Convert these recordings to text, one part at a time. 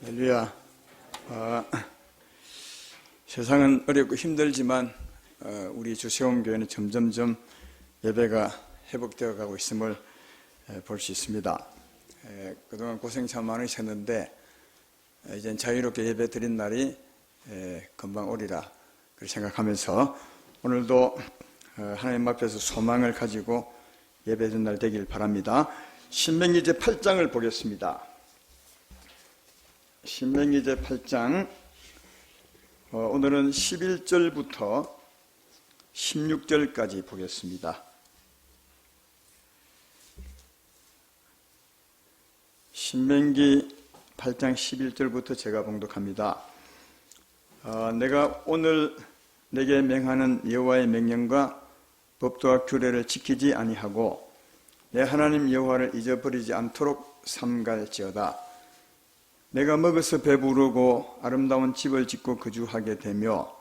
할렐루야. 세상은 어렵고 힘들지만 우리 주세원교회는 점점점 예배가 회복되어 가고 있음을 볼 수 있습니다. 그동안 고생 참 많으셨는데 이젠 자유롭게 예배 드린 날이 금방 오리라 그렇게 생각하면서 오늘도 하나님 앞에서 소망을 가지고 예배 드린 날 되길 바랍니다. 신명기 제 8장을 보겠습니다. 신명기 제 8장 오늘은 11절부터 16절까지 보겠습니다. 신명기 8장 11절부터 제가 봉독합니다. 내가 오늘 내게 명하는 여호와의 명령과 법도와 규례를 지키지 아니하고 내 하나님 여호와를 잊어버리지 않도록 삼갈지어다. 내가 먹어서 배부르고 아름다운 집을 짓고 거주하게 되며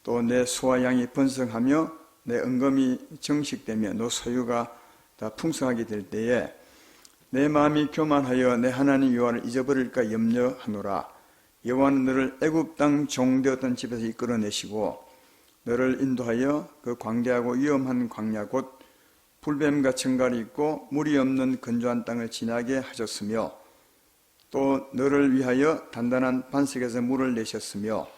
또 내 소와 양이 번성하며 내 은검이 정식되며 너 소유가 다 풍성하게 될 때에 내 마음이 교만하여 내 하나님 여호와를 잊어버릴까 염려하노라. 여호와는 너를 애굽 땅 종되었던 집에서 이끌어내시고 너를 인도하여 그 광대하고 위험한 광야 곧 불뱀과 청갈이 있고 물이 없는 건조한 땅을 지나게 하셨으며 또 너를 위하여 단단한 반석에서 물을 내셨으며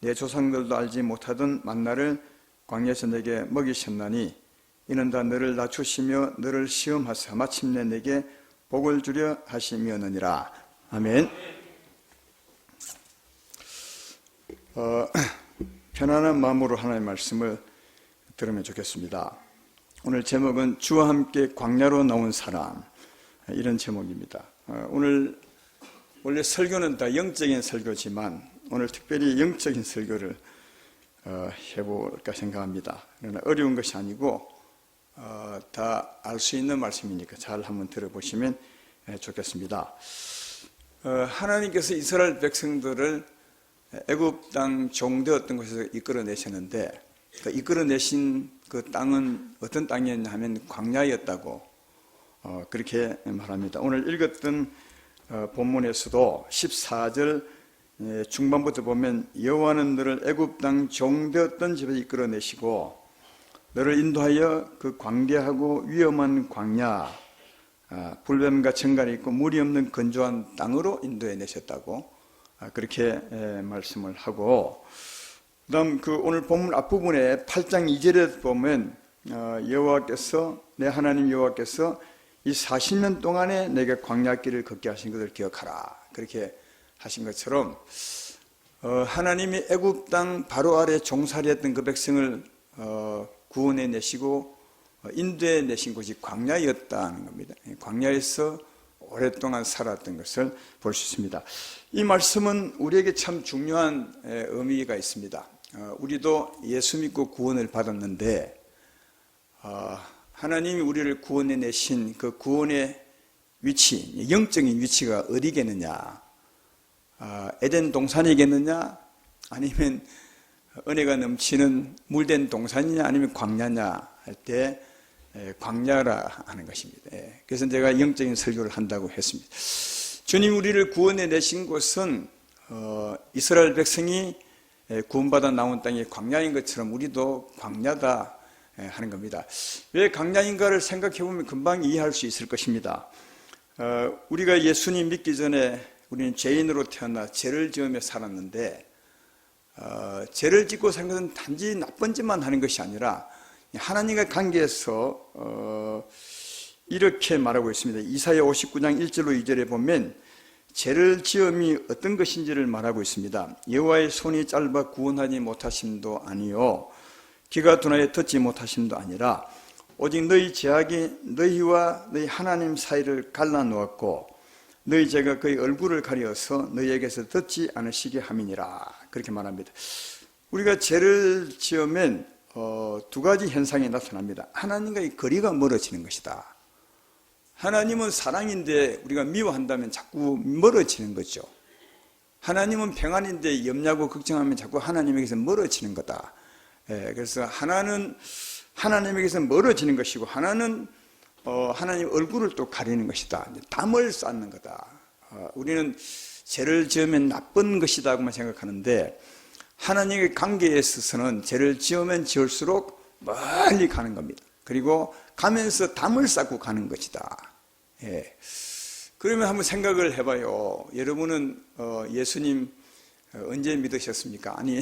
내 조상들도 알지 못하던 만나를 광야에서 내게 먹이셨나니 이는 다 너를 낮추시며 너를 시험하사 마침내 내게 복을 주려 하심이었느니라. 아멘. 편안한 마음으로 하나님의 말씀을 들으면 좋겠습니다. 오늘 제목은 주와 함께 광야로 나온 사람, 이런 제목입니다. 오늘 원래 설교는 다 영적인 설교지만 오늘 특별히 영적인 설교를 해볼까 생각합니다. 그러나 어려운 것이 아니고 다 알 수 있는 말씀이니까 잘 한번 들어보시면 좋겠습니다. 하나님께서 이스라엘 백성들을 애굽 땅 종되었던 곳에서 이끌어내셨는데 그 이끌어내신 그 땅은 어떤 땅이었냐 하면 광야였다고 그렇게 말합니다. 오늘 읽었던 본문에서도 14절 중반부터 보면 여호와는 너를 애굽 땅 종되었던 집에서 이끌어내시고 너를 인도하여 그 광대하고 위험한 광야 불뱀과 청갈이 있고 물이 없는 건조한 땅으로 인도해 내셨다고 그렇게 말씀을 하고 그다음 그 오늘 본문 앞부분에 8장 2절에 보면 여호와께서 내 하나님 여호와께서 이 40년 동안에 내게 광야길을 걷게 하신 것을 기억하라 그렇게 하신 것처럼 하나님이 애굽 땅 바로 아래 종살이했던 그 백성을 구원해 내시고 인도해 내신 곳이 광야였다는 겁니다. 광야에서 오랫동안 살았던 것을 볼 수 있습니다. 이 말씀은 우리에게 참 중요한 의미가 있습니다. 우리도 예수 믿고 구원을 받았는데 하나님이 우리를 구원해 내신 그 구원의 위치, 영적인 위치가 어디겠느냐? 에덴 동산이겠느냐? 아니면 은혜가 넘치는 물된 동산이냐? 아니면 광야냐? 할 때 광야라 하는 것입니다. 그래서 제가 영적인 설교를 한다고 했습니다. 주님 우리를 구원해 내신 곳은 이스라엘 백성이 구원받아 나온 땅이 광야인 것처럼 우리도 광야다 하는 겁니다. 왜 광야인가를 생각해 보면 금방 이해할 수 있을 것입니다. 우리가 예수님 믿기 전에 우리는 죄인으로 태어나 죄를 지으며 살았는데 죄를 짓고 산 것은 단지 나쁜 짓만 하는 것이 아니라 하나님과의 관계에서 이렇게 말하고 있습니다. 이사야 59장 1절로 2절에 보면 죄를 지음이 어떤 것인지를 말하고 있습니다. 여호와의 손이 짧아 구원하지 못하심도 아니요 귀가 둔하여 듣지 못하심도 아니라 오직 너희 죄악이 너희와 너희 하나님 사이를 갈라놓았고 너희 죄가 그의 얼굴을 가려서 너희에게서 듣지 않으시게 함이니라 그렇게 말합니다. 우리가 죄를 지으면 두 가지 현상이 나타납니다. 하나님과의 거리가 멀어지는 것이다. 하나님은 사랑인데 우리가 미워한다면 자꾸 멀어지는 거죠. 하나님은 평안인데 염려하고 걱정하면 자꾸 하나님에게서 멀어지는 거다. 그래서 하나는 하나님에게서 멀어지는 것이고 하나는 하나님 얼굴을 또 가리는 것이다. 담을 쌓는 거다. 우리는 죄를 지으면 나쁜 것이다고만 생각하는데 하나님의 관계에 있어서는 죄를 지으면 지을수록 멀리 가는 겁니다. 그리고 가면서 담을 쌓고 가는 것이다. 예. 그러면 한번 생각을 해봐요. 여러분은 예수님 언제 믿으셨습니까? 아니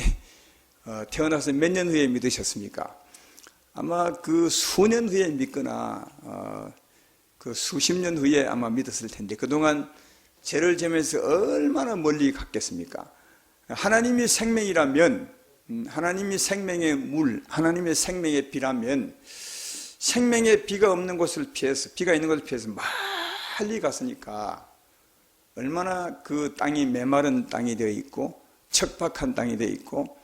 태어나서 몇 년 후에 믿으셨습니까? 아마 그 수년 후에 믿거나 그 수십 년 후에 아마 믿었을 텐데 그동안 죄를 지으면서 얼마나 멀리 갔겠습니까? 하나님이 생명이라면, 하나님이 생명의 물, 하나님의 생명의 비라면 생명의 비가 없는 곳을 피해서, 비가 있는 곳을 피해서 멀리 갔으니까 얼마나 그 땅이 메마른 땅이 되어 있고 척박한 땅이 되어 있고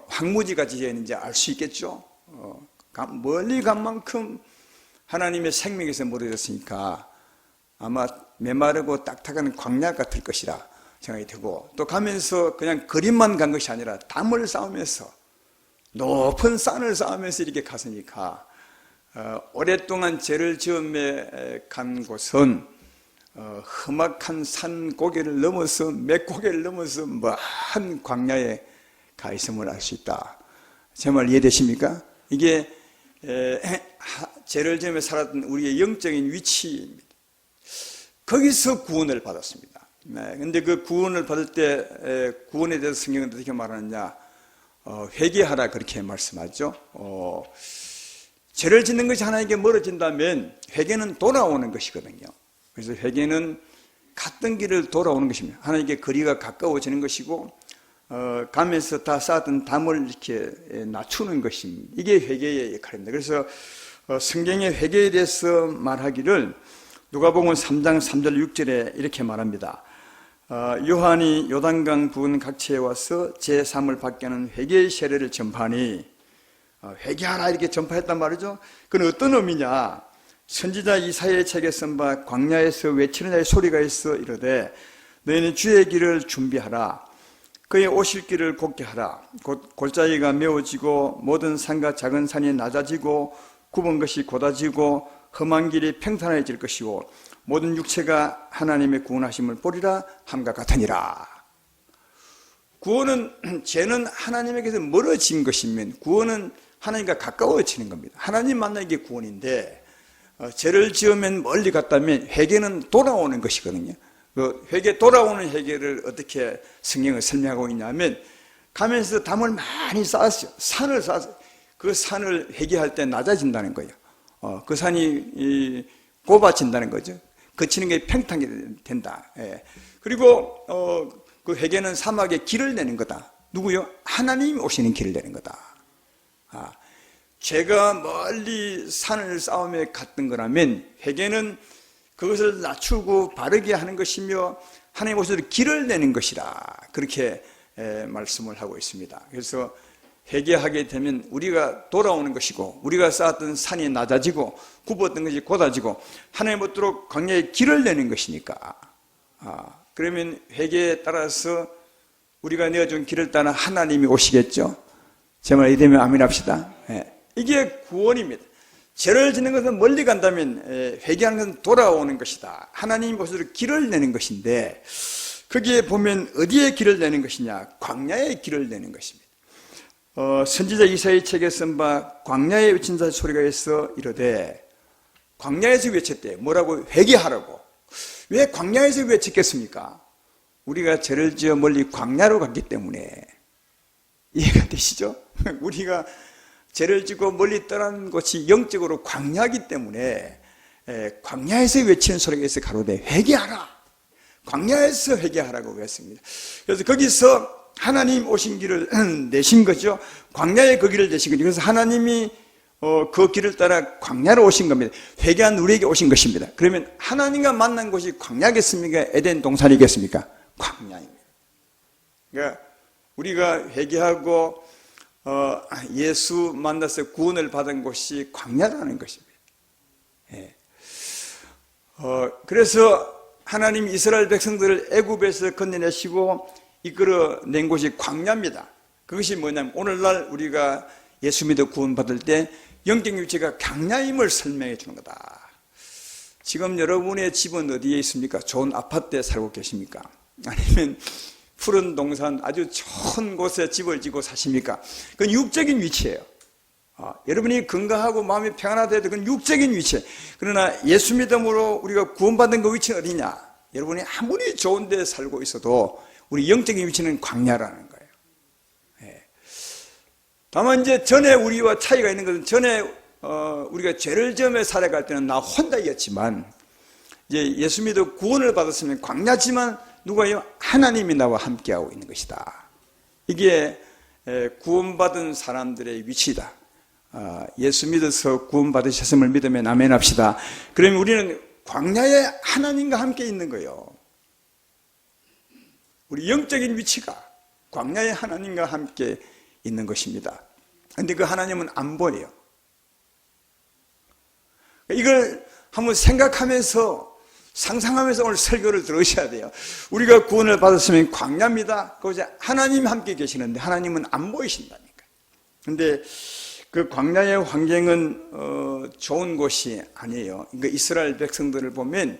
황무지가 지어 있는지 알 수 있겠죠. 멀리 간 만큼 하나님의 생명에서 멀어졌으니까 아마 메마르고 딱딱한 광야 같을 것이라 생각이 되고, 또 가면서 그냥 그림만 간 것이 아니라 담을 쌓으면서 높은 산을 쌓으면서 이렇게 갔으니까 오랫동안 죄를 지으며 간 곳은 험악한 산 고개를 넘어서 몇 고개를 넘어서 먼 광야에 가 있음을 알 수 있다. 제 말 이해되십니까? 이게 죄를 지으며 살았던 우리의 영적인 위치입니다. 거기서 구원을 받았습니다. 근데 그 구원을 받을 때 구원에 대해서 성경은 어떻게 말하느냐? 회개하라 그렇게 말씀하죠. 죄를 짓는 것이 하나님께 멀어진다면 회개는 돌아오는 것이거든요. 그래서 회개는 갔던 길을 돌아오는 것입니다. 하나님께 거리가 가까워지는 것이고 가면서 다 쌓았던 담을 이렇게 낮추는 것입니다. 이게 회개의 역할입니다. 그래서 성경의 회개에 대해서 말하기를 누가복음 3장 3절 6절에 이렇게 말합니다. 요한이 요단강 부근 각지에 와서 제3을 받게 하는 회개의 세례를 전파하니, 회개하라 이렇게 전파했단 말이죠. 그건 어떤 의미냐? 선지자 이사야의 책에 쓴 바 광야에서 외치는 자의 소리가 있어 이르되 너희는 주의 길을 준비하라. 그의 오실 길을 곱게 하라. 곧 골짜기가 메워지고 모든 산과 작은 산이 낮아지고 굽은 것이 곧아지고 험한 길이 평탄해질 것이고 모든 육체가 하나님의 구원하심을 보리라 함과 같으니라. 구원은, 죄는 하나님에게서 멀어진 것이면 구원은 하나님과 가까워지는 겁니다. 하나님 만나는 게 구원인데 죄를 지으면 멀리 갔다면 회개는 돌아오는 것이거든요. 그 회개, 돌아오는 회개를 어떻게 성경을 설명하고 있냐면 가면서 담을 많이 쌓았어요. 산을 쌓았어요. 그 산을 회개할 때 낮아진다는 거예요. 그 산이 좁아진다는 거죠. 거치는 게 평탄하게 된다. 예. 그리고 그 회개는 사막에 길을 내는 거다. 누구요? 하나님이 오시는 길을 내는 거다. 죄가 멀리 산을 쌓으며 갔던 거라면 회개는 그것을 낮추고 바르게 하는 것이며 하나님 오셔서 길을 내는 것이라 그렇게 말씀을 하고 있습니다. 그래서 회개하게 되면 우리가 돌아오는 것이고 우리가 쌓았던 산이 낮아지고 굽었던 것이 곧아지고 하나님 얻도록 광야에 길을 내는 것이니까 그러면 회개에 따라서 우리가 내어준 길을 따라 하나님이 오시겠죠. 제 말 이되면 아멘 합시다. 이게 구원입니다. 죄를 짓는 것은 멀리 간다면 회개하는 것은 돌아오는 것이다. 하나님이 오셔서 길을 내는 것인데 거기에 보면 어디에 길을 내는 것이냐? 광야에 길을 내는 것입니다. 선지자 이사야의 책에 쓴 바 광야에 외친 자의 소리가 있어 이르되, 광야에서 외쳤대. 뭐라고? 회개하라고. 왜 광야에서 외쳤겠습니까? 우리가 죄를 지어 멀리 광야로 갔기 때문에. 이해가 되시죠? 우리가 죄를 지고 멀리 떠난 곳이 영적으로 광야이기 때문에 광야에서 외치는 소리가 있어 가로되 회개하라. 광야에서 회개하라고 했습니다. 그래서 거기서 하나님 오신 길을 내신 거죠. 광야에 그 길을 내신 거죠. 그래서 하나님이 그 길을 따라 광야로 오신 겁니다. 회개한 우리에게 오신 것입니다. 그러면 하나님과 만난 곳이 광야겠습니까? 에덴 동산이겠습니까? 광야입니다. 그러니까 우리가 회개하고 예수 만나서 구원을 받은 곳이 광야라는 것입니다. 그래서 하나님 이스라엘 백성들을 애굽에서 건져내시고 이끌어낸 곳이 광야입니다. 그것이 뭐냐면 오늘날 우리가 예수 믿어 구원받을 때 영적 육체가 광야임을 설명해 주는 거다. 지금 여러분의 집은 어디에 있습니까? 좋은 아파트에 살고 계십니까? 아니면 푸른 동산 아주 좋은 곳에 집을 지고 사십니까? 그건 육적인 위치예요. 여러분이 건강하고 마음이 평안하다 해도 그건 육적인 위치. 그러나 예수 믿음으로 우리가 구원받은 그 위치는 어디냐? 여러분이 아무리 좋은 데 살고 있어도 우리 영적인 위치는 광야라는 거예요. 다만 이제 전에 우리와 차이가 있는 것은 전에 우리가 죄를 지으며 살아갈 때는 나 혼자였지만 이제 예수 믿어 구원을 받았으면 광야지만 누가요? 하나님이 나와 함께하고 있는 것이다. 이게 구원받은 사람들의 위치다. 예수 믿어서 구원받으셨음을 믿으면 아멘 합시다. 그러면 우리는 광야에 하나님과 함께 있는 거예요. 우리 영적인 위치가 광야에 하나님과 함께 있는 것입니다. 그런데 그 하나님은 안 보여요. 이걸 한번 생각하면서 상상하면서 오늘 설교를 들으셔야 돼요. 우리가 구원을 받았으면 광야입니다. 거기서 하나님 함께 계시는데 하나님은 안 보이신다니까. 그런데 그 광야의 환경은 좋은 곳이 아니에요. 그러니까 이스라엘 백성들을 보면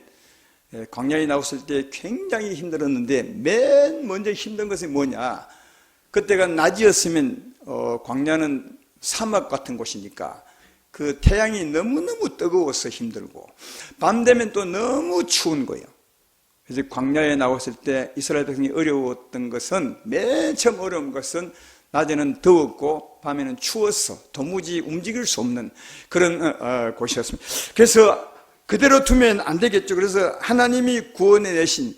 광야에 나왔을 때 굉장히 힘들었는데 맨 먼저 힘든 것이 뭐냐? 그때가 낮이었으면 광야는 사막 같은 곳이니까 그 태양이 너무너무 뜨거워서 힘들고 밤 되면 또 너무 추운 거예요. 그래서 광야에 나왔을 때 이스라엘 백성이 어려웠던 것은 맨 처음 어려운 것은 낮에는 더웠고 밤에는 추워서 도무지 움직일 수 없는 그런 곳이었습니다. 그래서 그대로 두면 안 되겠죠. 그래서 하나님이 구원해내신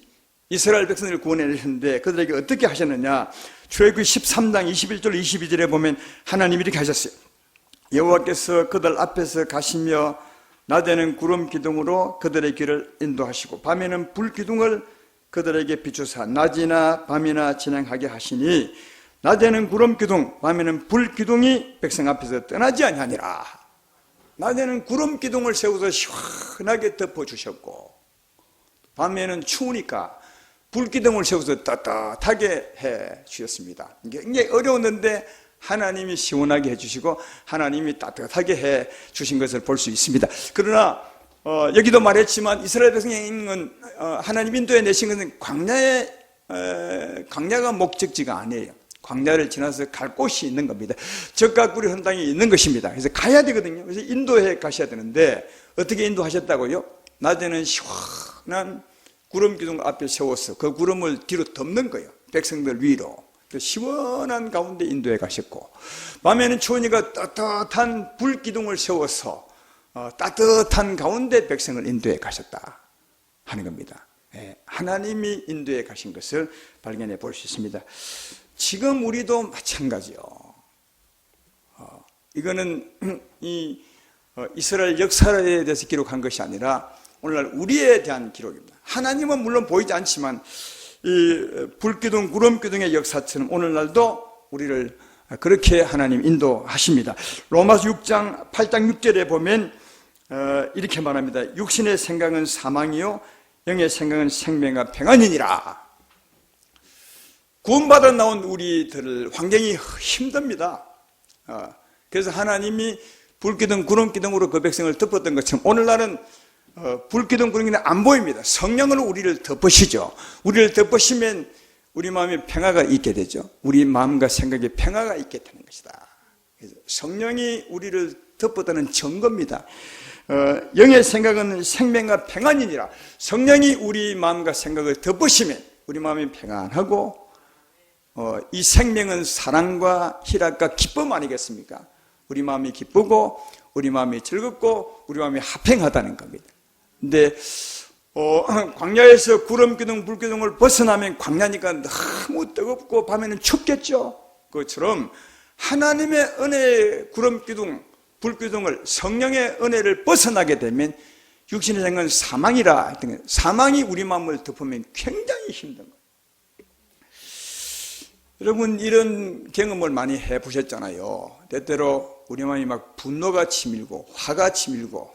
이스라엘 백성을 구원해내셨는데 그들에게 어떻게 하셨느냐? 출애굽기 13장 21절 22절에 보면 하나님이 이렇게 하셨어요. 여호와께서 그들 앞에서 가시며 낮에는 구름 기둥으로 그들의 길을 인도하시고 밤에는 불 기둥을 그들에게 비추사 낮이나 밤이나 진행하게 하시니 낮에는 구름 기둥 밤에는 불 기둥이 백성 앞에서 떠나지 아니하니라. 낮에는 구름 기둥을 세워서 시원하게 덮어주셨고 밤에는 추우니까 불 기둥을 세워서 따뜻하게 해 주셨습니다. 굉장히 어려웠는데 하나님이 시원하게 해주시고 하나님이 따뜻하게 해 주신 것을 볼 수 있습니다. 그러나 여기도 말했지만 이스라엘 백성은 하나님 인도에 내신 것은 광야가 목적지가 아니에요. 광야를 지나서 갈 곳이 있는 겁니다. 적과 꿀이 헌 땅이 있는 것입니다. 그래서 가야 되거든요. 그래서 인도에 가셔야 되는데 어떻게 인도하셨다고요? 낮에는 시원한 구름 기둥 앞에 세워서 그 구름을 뒤로 덮는 거예요. 백성들 위로. 시원한 가운데 인도에 가셨고 밤에는 추우니까 따뜻한 불 기둥을 세워서 따뜻한 가운데 백성을 인도에 가셨다 하는 겁니다. 하나님이 인도에 가신 것을 발견해 볼 수 있습니다. 지금 우리도 마찬가지요. 이거는 이스라엘 역사에 대해서 기록한 것이 아니라 오늘날 우리에 대한 기록입니다. 하나님은 물론 보이지 않지만 이 불기둥, 구름기둥의 역사처럼 오늘날도 우리를 그렇게 하나님 인도하십니다. 로마서 6장 8장 6절에 보면 이렇게 말합니다. 육신의 생각은 사망이요 영의 생각은 생명과 평안이니라. 구원받아 나온 우리들 환경이 힘듭니다. 그래서 하나님이 불기둥, 구름기둥으로 그 백성을 덮었던 것처럼 오늘날은 불기둥, 구름기둥이 안 보입니다. 성령으로 우리를 덮으시죠. 우리를 덮으시면 우리 마음에 평화가 있게 되죠. 우리 마음과 생각에 평화가 있게 되는 것이다. 그래서 성령이 우리를 덮었다는 증거입니다. 영의 생각은 생명과 평안이니라. 성령이 우리 마음과 생각을 덮으시면 우리 마음이 평안하고 이 생명은 사랑과 희락과 기쁨 아니겠습니까? 우리 마음이 기쁘고 우리 마음이 즐겁고 우리 마음이 화평하다는 겁니다. 근데 광야에서 구름기둥, 불기둥을 벗어나면 광야니까 너무 뜨겁고 밤에는 춥겠죠. 그것처럼 하나님의 은혜의 구름기둥, 불기둥을 성령의 은혜를 벗어나게 되면 육신의 생각은 사망이라 했던 거예요. 사망이 우리 마음을 덮으면 굉장히 힘든 거예요. 여러분 이런 경험을 많이 해보셨잖아요. 때때로 우리 마음이 막 분노가 치밀고 화가 치밀고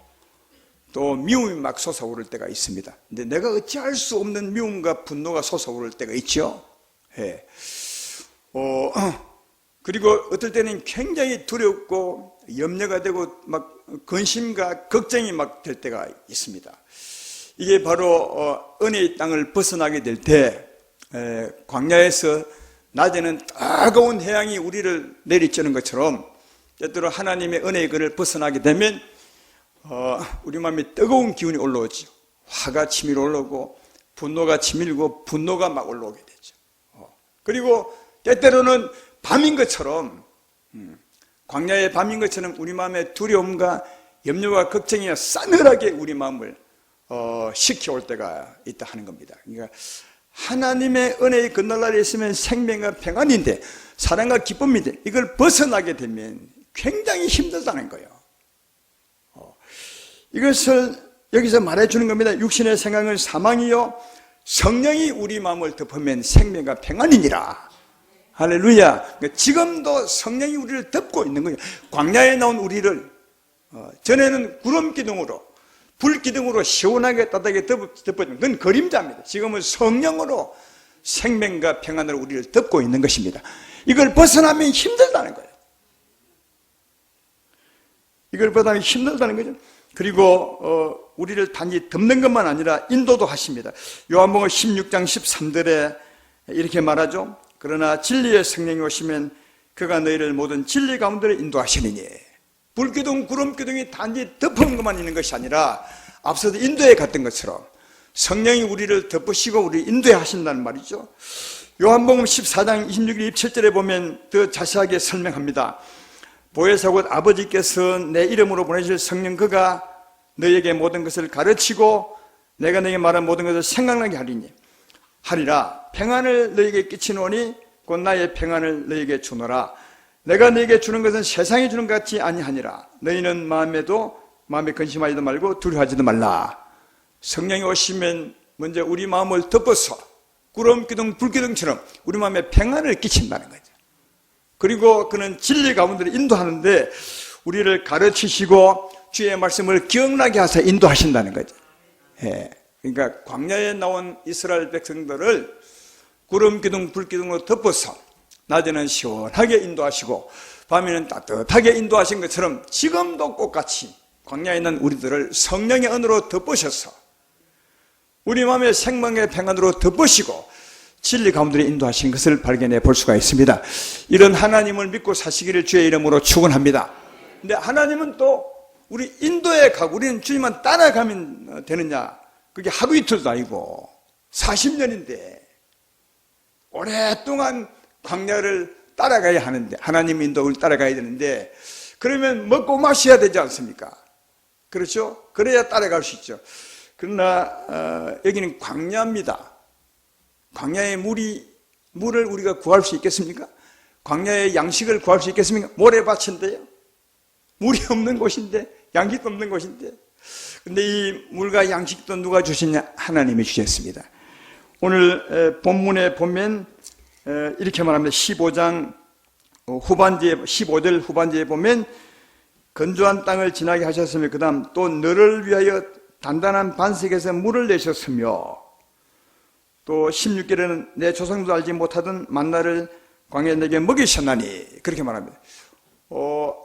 또 미움이 막 솟아오를 때가 있습니다. 근데 내가 어찌할 수 없는 미움과 분노가 솟아오를 때가 있죠. 그리고 어떨 때는 굉장히 두렵고 염려가 되고 막 근심과 걱정이 막 될 때가 있습니다. 이게 바로 은혜의 땅을 벗어나게 될 때 광야에서 낮에는 따가운 해양이 우리를 내리쬐는 것처럼 때때로 하나님의 은혜의 그를 벗어나게 되면 우리 마음에 뜨거운 기운이 올라오죠. 화가 치밀어 올라오고 분노가 치밀고 분노가 막 올라오게 되죠. 그리고 때때로는 밤인 것처럼 광야의 밤인 것처럼 우리 마음에 두려움과 염려와 걱정이 싸늘하게 우리 마음을 식혀올 때가 있다 하는 겁니다. 그러니까 하나님의 은혜의 그날날에 있으면 생명과 평안인데 사랑과 기쁨인데 이걸 벗어나게 되면 굉장히 힘들다는 거예요. 이것을 여기서 말해주는 겁니다. 육신의 생각은 사망이요 성령이 우리 마음을 덮으면 생명과 평안이니라. 할렐루야. 지금도 성령이 우리를 덮고 있는 거예요. 광야에 나온 우리를 전에는 구름 기둥으로 불 기둥으로 시원하게 따뜻하게 덮어주는 그건 그림자입니다. 지금은 성령으로 생명과 평안으로 우리를 덮고 있는 것입니다. 이걸 벗어나면 힘들다는 거예요. 이걸 벗어나면 힘들다는 거죠. 그리고 우리를 단지 덮는 것만 아니라 인도도 하십니다. 요한복음 16장 13절에 이렇게 말하죠. 그러나 진리의 성령이 오시면 그가 너희를 모든 진리 가운데로 인도하시느니 불기둥 구름기둥이 단지 덮은 것만 있는 것이 아니라 앞서도 인도에 갔던 것처럼 성령이 우리를 덮으시고 우리를 인도해 하신다는 말이죠. 요한복음 14장 26절 27절에 보면 더 자세하게 설명합니다. 보혜사 곧 아버지께서 내 이름으로 보내실 성령 그가 너희에게 모든 것을 가르치고 내가 너희에게 말한 모든 것을 생각나게 하리라. 평안을 너희에게 끼치노니 곧 나의 평안을 너희에게 주노라. 내가 너희에게 주는 것은 세상이 주는 것 같지 아니하니라. 너희는 마음에 근심하지도 말고 두려워하지도 말라. 성령이 오시면 먼저 우리 마음을 덮어서 구름기둥 불기둥처럼 우리 마음에 평안을 끼친다는 거죠. 그리고 그는 진리 가운데로 인도하는데 우리를 가르치시고 주의 말씀을 기억나게 하사 인도하신다는 거죠. 그러니까 광야에 나온 이스라엘 백성들을 구름기둥 불기둥으로 덮어서 낮에는 시원하게 인도하시고 밤에는 따뜻하게 인도하신 것처럼 지금도 똑같이 광야에 있는 우리들을 성령의 은으로 덮으셔서 우리 마음의 생명의 평안으로 덮으시고 진리 가운데 인도하신 것을 발견해 볼 수가 있습니다. 이런 하나님을 믿고 사시기를 주의 이름으로 축원합니다. 근데 하나님은 또 우리 인도에 가고 우리는 주님만 따라가면 되느냐? 그게 하루 이틀도 아니고 40년인데 오랫동안 광야를 따라가야 하는데 하나님 인도를 따라가야 되는데 그러면 먹고 마셔야 되지 않습니까? 그렇죠? 그래야 따라갈 수 있죠. 그러나 여기는 광야입니다. 광야의 물을 우리가 구할 수 있겠습니까? 광야의 양식을 구할 수 있겠습니까? 모래밭인데요. 물이 없는 곳인데 양식도 없는 곳인데 근데 이 물과 양식도 누가 주시냐? 하나님이 주셨습니다. 오늘 본문에 보면 이렇게 말합니다. 15장 후반기에 15절 후반기에 보면 건조한 땅을 지나게 하셨으며 그 다음 또 너를 위하여 단단한 반석에서 물을 내셨으며 또 16절에는 내 조상도 알지 못하던 만나를 광야에 내게 먹이셨나니 그렇게 말합니다.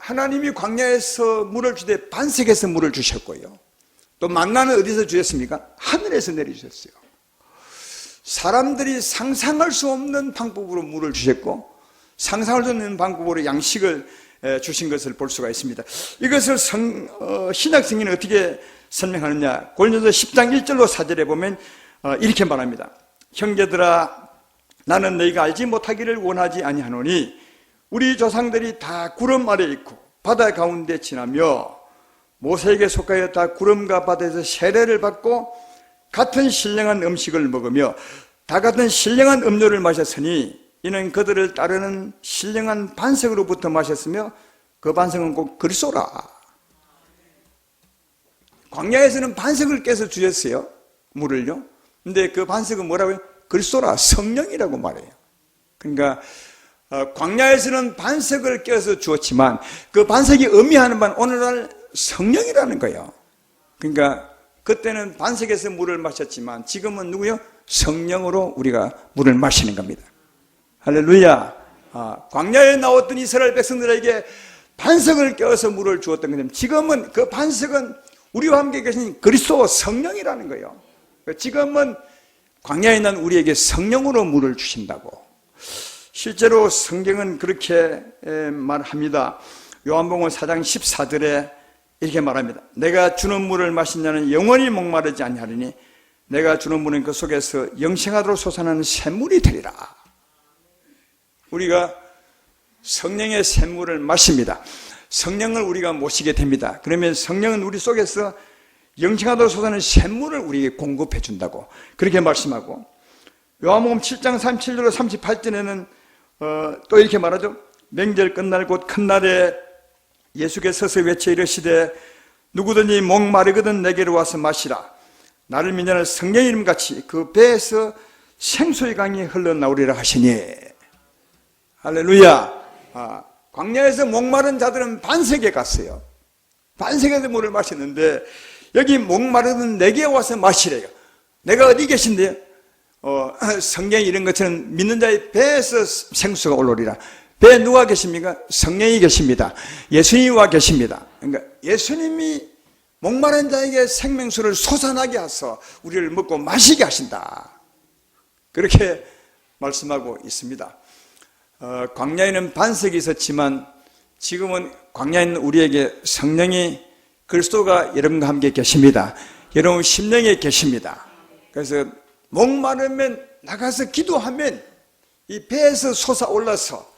하나님이 광야에서 물을 주되 반석에서 물을 주셨고요. 또 만나는 어디서 주셨습니까? 하늘에서 내려주셨어요. 사람들이 상상할 수 없는 방법으로 물을 주셨고 상상할 수 없는 방법으로 양식을 주신 것을 볼 수가 있습니다. 이것을 신약 성경은 어떻게 설명하느냐? 고린도서 10장 1절로 4절에 보면 이렇게 말합니다. 형제들아 나는 너희가 알지 못하기를 원하지 아니하노니 우리 조상들이 다 구름 아래 있고 바다 가운데 지나며 모세에게 속하여 다 구름과 바다에서 세례를 받고 같은 신령한 음식을 먹으며 다 같은 신령한 음료를 마셨으니 이는 그들을 따르는 신령한 반석으로부터 마셨으며 그 반석은 꼭 그리스도라. 광야에서는 반석을 깨서 주셨어요. 물을요. 근데 그 반석은 뭐라고요? 그리스도라. 성령이라고 말해요. 그러니까 광야에서는 반석을 깨서 주었지만 그 반석이 의미하는 바는 오늘날 성령이라는 거예요. 그러니까 그때는 반석에서 물을 마셨지만 지금은 누구요? 성령으로 우리가 물을 마시는 겁니다. 할렐루야. 광야에 나왔던 이스라엘 백성들에게 반석을 껴서 물을 주었던 거죠. 지금은 그 반석은 우리와 함께 계신 그리스도 성령이라는 거예요. 지금은 광야에 있는 우리에게 성령으로 물을 주신다고. 실제로 성경은 그렇게 말합니다. 요한복음 4장 14절에 이렇게 말합니다. 내가 주는 물을 마신 자는 영원히 목마르지 아니하리니 내가 주는 물은 그 속에서 영생하도록 솟아나는 샘물이 되리라. 우리가 성령의 샘물을 마십니다. 성령을 우리가 모시게 됩니다. 그러면 성령은 우리 속에서 영생하도록 솟아나는 샘물을 우리에게 공급해 준다고 그렇게 말씀하고, 요한복음 7장 37절로 38절에는 또 이렇게 말하죠. 명절 끝날 곧 큰 날에 예수께서 서서 외쳐 이르시되 누구든지 목마르거든 내게로 와서 마시라. 나를 믿는 자는 성령의 이름같이 그 배에서 생수의 강이 흘러나오리라 하시니. 할렐루야. 광야에서 목마른 자들은 반석에 갔어요. 반석에서 물을 마셨는데 여기 목마르던 내게 와서 마시래요. 내가 어디 계신데요? 성경에 이런 것처럼 믿는 자의 배에서 생수가 올라오리라. 배에 누가 계십니까? 성령이 계십니다. 예수님이 와 계십니다. 그러니까 예수님이 목마른 자에게 생명수를 솟아나게 하셔서 우리를 먹고 마시게 하신다. 그렇게 말씀하고 있습니다. 광야에는 반석이 있었지만 지금은 광야에 있는 우리에게 성령이 그리스도가 여러분과 함께 계십니다. 여러분 심령에 계십니다. 그래서 목마르면 나가서 기도하면 이 배에서 솟아올라서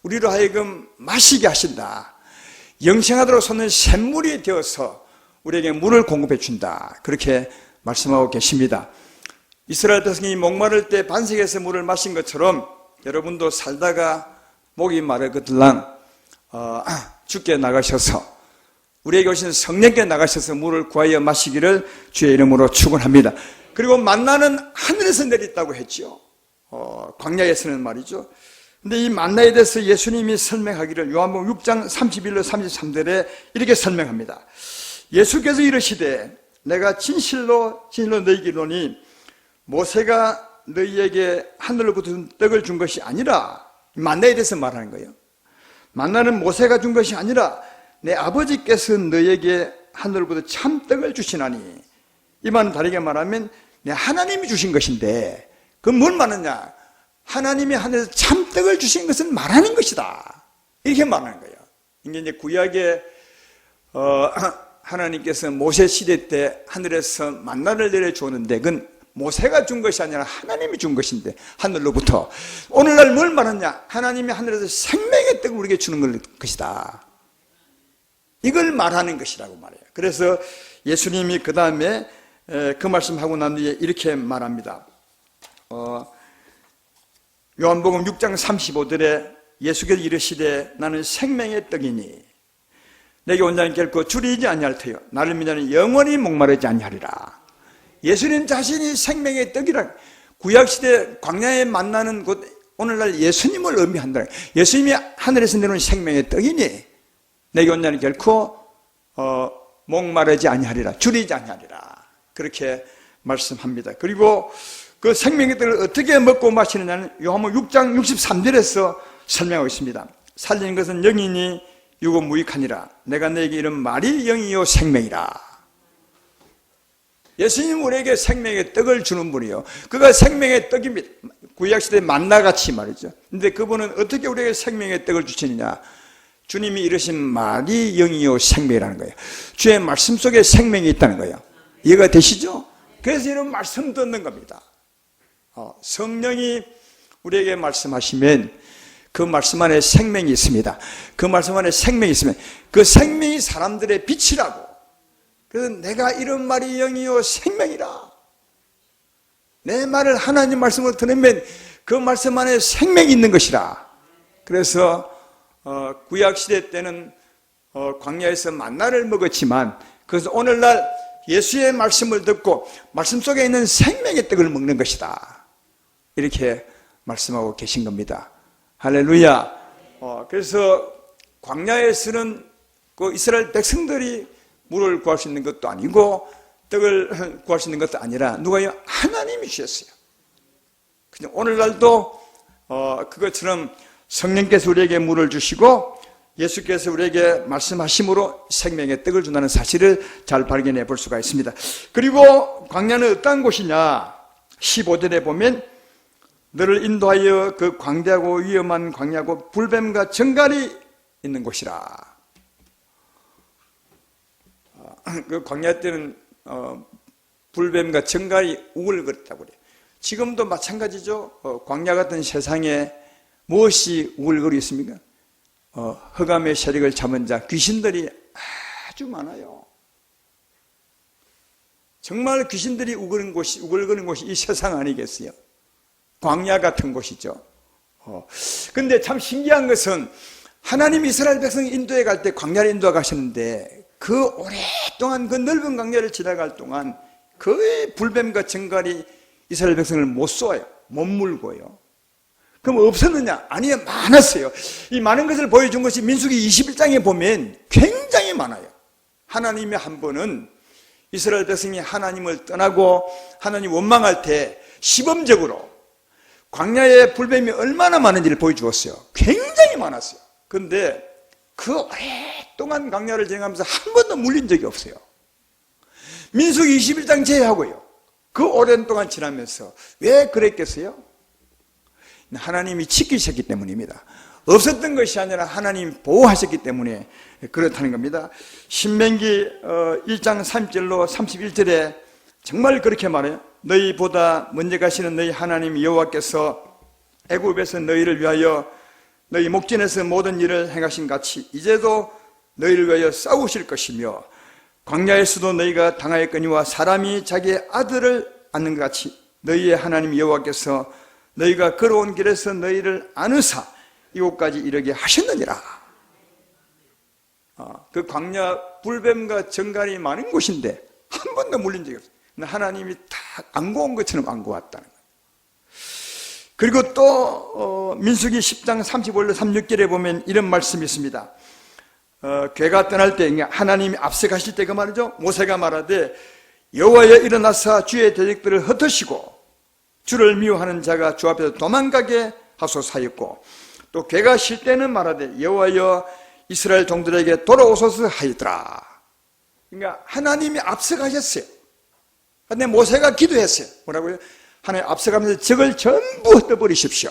우리로 하여금 마시게 하신다. 영생하도록 솟는 샘물이 되어서 우리에게 물을 공급해 준다. 그렇게 말씀하고 계십니다. 이스라엘 백성이 목마를 때 반석에서 물을 마신 것처럼 여러분도 살다가 목이 마르거들랑 주께 나가셔서 우리에게 오신 성령께 나가셔서 물을 구하여 마시기를 주의 이름으로 축원합니다. 그리고 만나는 하늘에서 내렸다고 했죠. 광야에서는 말이죠. 근데 이 만나에 대해서 예수님이 설명하기를 요한복음 6장 31로 33절에 이렇게 설명합니다. 예수께서 이르시되 내가 진실로 너희에게 이르노니 모세가 너희에게 하늘로부터 떡을 준 것이 아니라, 만나에 대해서 말하는 거예요. 만나는 모세가 준 것이 아니라 내 아버지께서 너희에게 하늘로부터 참떡을 주시나니, 이 말은 다르게 말하면 내 하나님이 주신 것인데, 그건 뭘 말하느냐? 하나님이 하늘에서 참떡을 주신 것은 말하는 것이다. 이렇게 말하는 거예요. 이게 구약에 하나님께서 모세 시대 때 하늘에서 만나를 내려주었는데 그건 모세가 준 것이 아니라 하나님이 준 것인데, 하늘로부터. 오늘날 뭘 말하냐? 하나님이 하늘에서 생명의 떡을 우리에게 주는 것이다. 이걸 말하는 것이라고 말해요. 그래서 예수님이 그 다음에 그 말씀하고 난 뒤에 이렇게 말합니다. 요한복음 6장 35절에 예수께서 이르시되 나는 생명의 떡이니 내게 온 자는 결코 줄이지 아니할 터요 나를 믿는 자는 영원히 목마르지 아니하리라. 예수님 자신이 생명의 떡이라. 구약시대 광야에 만나는 곳, 오늘날 예수님을 의미한다. 예수님이 하늘에서 내려온 생명의 떡이니 내게 온 자는 결코 목마르지 아니하리라, 줄이지 아니하리라. 그렇게 말씀합니다. 그리고 그 생명의 떡을 어떻게 먹고 마시느냐는 요한복음 6장 63절에서 설명하고 있습니다. 살리는 것은 영이니 육은 무익하니라. 내가 너에게 이른 말이 영이요 생명이라. 예수님 우리에게 생명의 떡을 주는 분이요, 그가 생명의 떡입니다. 구약시대 만나같이 말이죠. 근데 그분은 어떻게 우리에게 생명의 떡을 주시느냐? 주님이 이르신 말이 영이요 생명이라는 거예요. 주의 말씀 속에 생명이 있다는 거예요. 이해가 되시죠? 그래서 이런 말씀 듣는 겁니다. 성령이 우리에게 말씀하시면 그 말씀 안에 생명이 있습니다. 그 말씀 안에 생명이 있으면 그 생명이 사람들의 빛이라고. 그래서 내가 이런 말이 영이요 생명이라. 내 말을 하나님 말씀으로 들으면 그 말씀 안에 생명이 있는 것이라. 그래서 구약시대 때는 광야에서 만나를 먹었지만, 그래서 오늘날 예수의 말씀을 듣고 말씀 속에 있는 생명의 떡을 먹는 것이다. 이렇게 말씀하고 계신 겁니다. 할렐루야. 그래서 광야에서는 그 이스라엘 백성들이 물을 구할 수 있는 것도 아니고 떡을 구할 수 있는 것도 아니라 누가요? 하나님이 주셨어요. 오늘날도 그것처럼 성령께서 우리에게 물을 주시고 예수께서 우리에게 말씀하심으로 생명의 떡을 준다는 사실을 잘 발견해 볼 수가 있습니다. 그리고 광야는 어떤 곳이냐? 15절에 보면 너를 인도하여 그 광대하고 위험한 광야고 불뱀과 정갈이 있는 곳이라. 그 광야 때는 불뱀과 정갈이 우글거렸다고 그래요. 지금도 마찬가지죠. 광야 같은 세상에 무엇이 우글거리 있습니까? 흑암의 세력을 잡은 자, 귀신들이 아주 많아요. 정말 귀신들이 우글거리는 곳이 이 세상 아니겠어요? 광야 같은 곳이죠. 근데 참 신기한 것은 하나님 이스라엘 백성이 인도에 갈 때 광야를 인도해 가셨는데 그 오랫동안 그 넓은 광야를 지나갈 동안 거의 불뱀과 정갈이 이스라엘 백성을 못 쏘아요. 못 물고요. 그럼 없었느냐? 아니요, 많았어요. 이 많은 것을 보여준 것이 민수기 21장에 보면 굉장히 많아요. 하나님이 한 번은 이스라엘 백성이 하나님을 떠나고 하나님 원망할 때 시범적으로 광야에 불뱀이 얼마나 많은지를 보여주었어요. 굉장히 많았어요. 그런데 그 오랫동안 광야를 진행하면서 한 번도 물린 적이 없어요. 민수기 21장 제외하고요. 그 오랜 동안 지나면서 왜 그랬겠어요? 하나님이 지키셨기 때문입니다. 없었던 것이 아니라 하나님 보호하셨기 때문에 그렇다는 겁니다. 신명기 1장 3절로 31절에 정말 그렇게 말해요. 너희보다 먼저 가시는 너희 하나님 여호와께서 애굽에서 너희를 위하여 너희 목전에서 모든 일을 행하신 같이 이제도 너희를 위하여 싸우실 것이며 광야에서도 너희가 당하였거니와 사람이 자기의 아들을 낳는 것 같이 너희의 하나님 여호와께서 너희가 걸어온 길에서 너희를 안으사 이곳까지 이르게 하셨느니라. 그 광야 불뱀과 정갈이 많은 곳인데 한 번도 물린 적이 없어요. 하나님이 다 안고 온 것처럼 안고 왔다는 거예요. 그리고 또 민수기 10장 35절 36절에 보면 이런 말씀이 있습니다. 괴가 떠날 때 하나님이 앞서가실 때 그 말이죠. 모세가 말하되 여호와여 일어나사 주의 대적들을 흩으시고 주를 미워하는 자가 주 앞에서 도망가게 하소서하였고 또 괴가 쉴 때는 말하되 여호와여 이스라엘 종들에게 돌아오소서 하였더라. 그러니까 하나님이 앞서가셨어요. 근데 모세가 기도했어요. 뭐라고요? 하나님 앞서가면서 적을 전부 흩어버리십시오.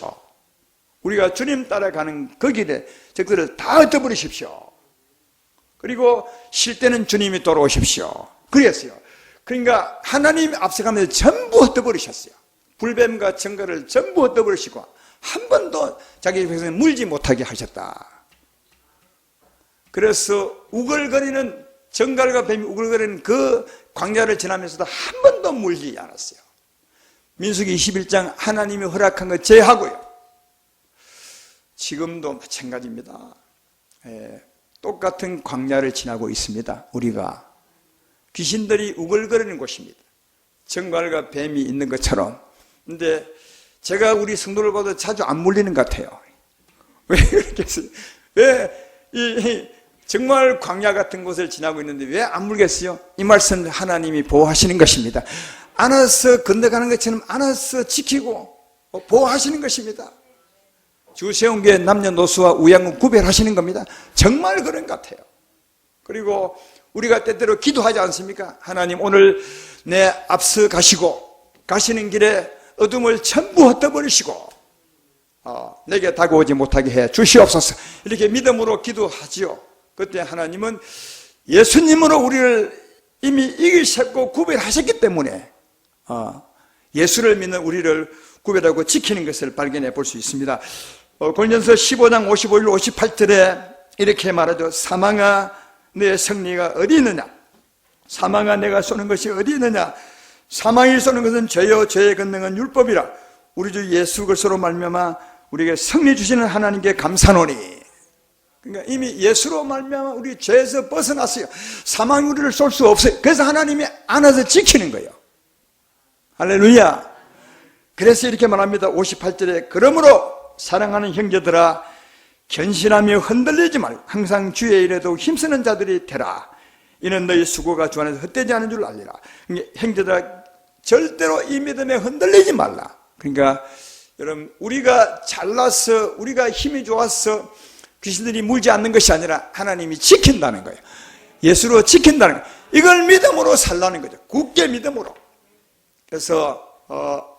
우리가 주님 따라가는 그 길에 적들을 다 흩어버리십시오. 그리고 쉴 때는 주님이 돌아오십시오. 그랬어요. 그러니까 하나님이 앞서가면서 전부 흩어버리셨어요. 불뱀과 정갈을 전부 흩어버리시고 한 번도 자기 백성을 물지 못하게 하셨다. 그래서 우글거리는 정갈과 뱀이 우글거리는 그 광야를 지나면서도 한 번도 물지 않았어요. 민수기 21장 하나님이 허락한 것 제하고요. 지금도 마찬가지입니다. 똑같은 광야를 지나고 있습니다. 우리가 귀신들이 우글거리는 곳입니다. 정갈과 뱀이 있는 것처럼. 근데 제가 우리 성도를 봐도 자주 안 물리는 것 같아요. 왜 그렇겠어요? 왜 정말 광야 같은 곳을 지나고 있는데 왜 안 물겠어요? 이 말씀을 하나님이 보호하시는 것입니다. 안아서 건너가는 것처럼 안아서 지키고 보호하시는 것입니다. 주세운교회 남녀노소와 우양은 구별하시는 겁니다. 정말 그런 것 같아요. 그리고 우리가 때때로 기도하지 않습니까? 하나님 오늘 내 앞서 가시고 가시는 길에 어둠을 전부 흩어버리시고 내게 다가오지 못하게 해 주시옵소서. 이렇게 믿음으로 기도하지요. 그때 하나님은 예수님으로 우리를 이미 이기셨고 구별하셨기 때문에 예수를 믿는 우리를 구별하고 지키는 것을 발견해 볼 수 있습니다. 고린도전서 15장 55절 58절에 이렇게 말하죠. 사망아 내 승리가 어디 있느냐? 사망아 내가 쏘는 것이 어디 있느냐? 사망이 쏘는 것은 죄요 죄의 권능은 율법이라. 우리 주 예수 그리스도로 말미암아 우리에게 승리 주시는 하나님께 감사노니. 그러니까 이미 예수로 말미암아 우리 죄에서 벗어났어요. 사망이 우리를 쏠 수 없어요. 그래서 하나님이 안아서 지키는 거예요. 할렐루야. 그래서 이렇게 말합니다. 58절에 그러므로 사랑하는 형제들아 견신하며 흔들리지 말고 항상 주의 일에도 힘쓰는 자들이 되라. 이는 너희 수고가 주 안에서 헛되지 않은 줄 알리라. 그러니까 형제들아 절대로 이 믿음에 흔들리지 말라. 그러니까 여러분 우리가 잘나서 우리가 힘이 좋아서 귀신들이 물지 않는 것이 아니라 하나님이 지킨다는 거예요. 예수로 지킨다는 거예요. 이걸 믿음으로 살라는 거죠. 굳게 믿음으로. 그래서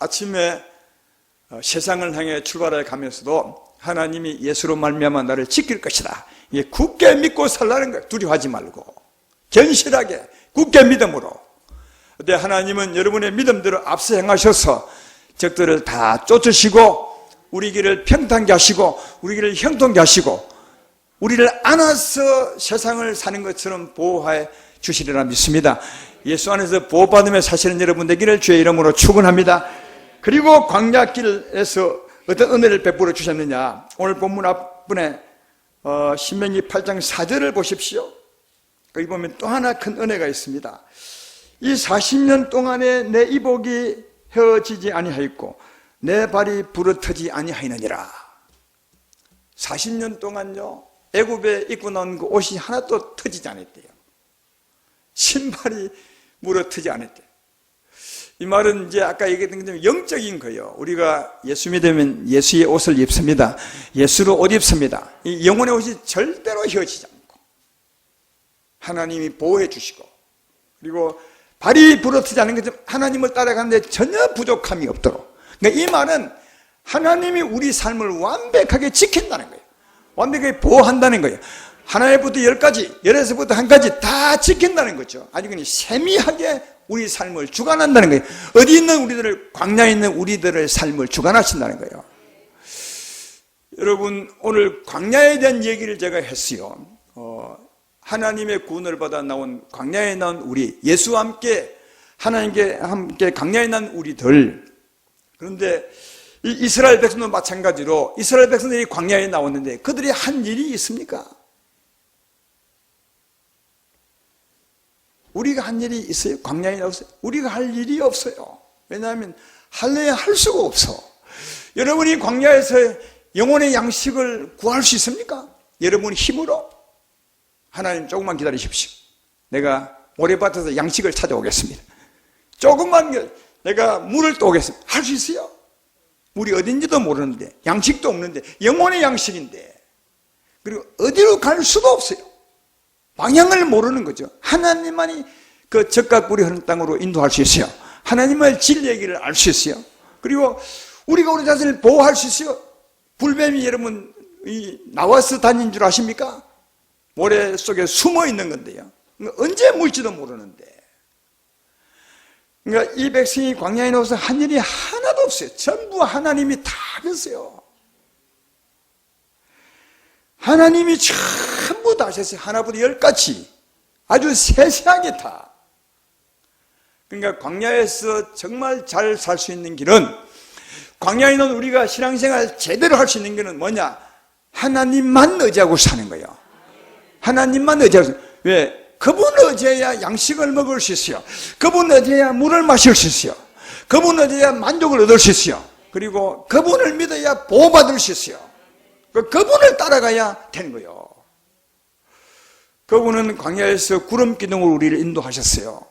아침에 세상을 향해 출발해 가면서도 하나님이 예수로 말미암아 나를 지킬 것이다. 이게 굳게 믿고 살라는 거예요. 두려워하지 말고 견실하게 굳게 믿음으로. 근데 하나님은 여러분의 믿음대로 앞서 행하셔서 적들을 다 쫓으시고 우리 길을 평탄케 하시고 우리 길을 형통케 하시고 우리를 안아서 세상을 사는 것처럼 보호해 주시리라 믿습니다. 예수 안에서 보호받으며 사시는 여러분 되기를 주의 이름으로 축원합니다. 그리고 광야길에서 어떤 은혜를 베풀어 주셨느냐. 오늘 본문 앞분에 신명기 8장 4절을 보십시오. 거기 보면 또 하나 큰 은혜가 있습니다. 이 40년 동안에 내 이복이 헤어지지 아니하였고 내 발이 부러뜨지 아니하였느니라. 40년 동안요 애굽에 입고 나온 그 옷이 하나도 터지지 않았대요. 신발이 물어트지 않았대요. 이 말은 이제 아까 얘기했던 것처럼 영적인 거예요. 우리가 예수 믿으면 예수의 옷을 입습니다. 예수로 옷 입습니다. 이 영혼의 옷이 절대로 헤어지지 않고 하나님이 보호해 주시고 그리고 발이 부러뜨지 않은 것처럼 하나님을 따라가는데 전혀 부족함이 없도록. 그러니까 이 말은 하나님이 우리 삶을 완벽하게 지킨다는 거예요. 완벽하게 보호한다는 거예요. 하나에부터 10가지, 10에서부터 1가지 다 지킨다는 거죠. 아주 그냥 세미하게 우리 삶을 주관한다는 거예요. 어디 있는 우리들을, 광야에 있는 우리들의 삶을 주관하신다는 거예요. 여러분, 오늘 광야에 대한 얘기를 제가 했어요. 하나님의 구원을 받아 나온 광야에 나온 우리, 예수와 함께 하나님께 함께 광야에 난 우리들. 그런데 이 이스라엘 백성도 마찬가지로 이스라엘 백성들이 광야에 나왔는데 그들이 한 일이 있습니까? 우리가 한 일이 있어요? 광야에 나왔어요? 우리가 할 일이 없어요. 왜냐하면 할래야 할 수가 없어. 여러분이 광야에서 영혼의 양식을 구할 수 있습니까? 여러분 힘으로? 하나님 조금만 기다리십시오. 내가 모래밭에서 양식을 찾아오겠습니다. 조금만 내가 물을 떠오겠습니다. 할 수 있어요? 물이 어딘지도 모르는데 양식도 없는데 영혼의 양식인데 그리고 어디로 갈 수도 없어요. 방향을 모르는 거죠. 하나님만이 그 적과 꿀이 흐르는 땅으로 인도할 수 있어요. 하나님의 진리의 길을 알 수 있어요. 그리고 우리가 우리 자신을 보호할 수 있어요. 불뱀이 여러분 나와서 다닌 줄 아십니까? 모래 속에 숨어 있는 건데요. 언제 물지도 모르는데. 그러니까 이 백성이 광야에 나와서 한 일이 하나도 없어요. 전부 하나님이 다 하셨어요. 하나님이 전부 다 하셨어요. 하나부터 10가지 아주 세세하게 다. 그러니까 광야에서 정말 잘 살 수 있는 길은, 광야에 있는 우리가 신앙생활 제대로 할 수 있는 길은 뭐냐? 하나님만 의지하고 사는 거예요. 하나님만 의지하고. 왜? 그분을 의지해야 양식을 먹을 수 있어요. 그분을 의지해야 물을 마실 수 있어요. 그분을 의지해야 만족을 얻을 수 있어요. 그리고 그분을 믿어야 보호받을 수 있어요. 그분을 따라가야 되는 거예요. 그분은 광야에서 구름 기둥으로 우리를 인도하셨어요.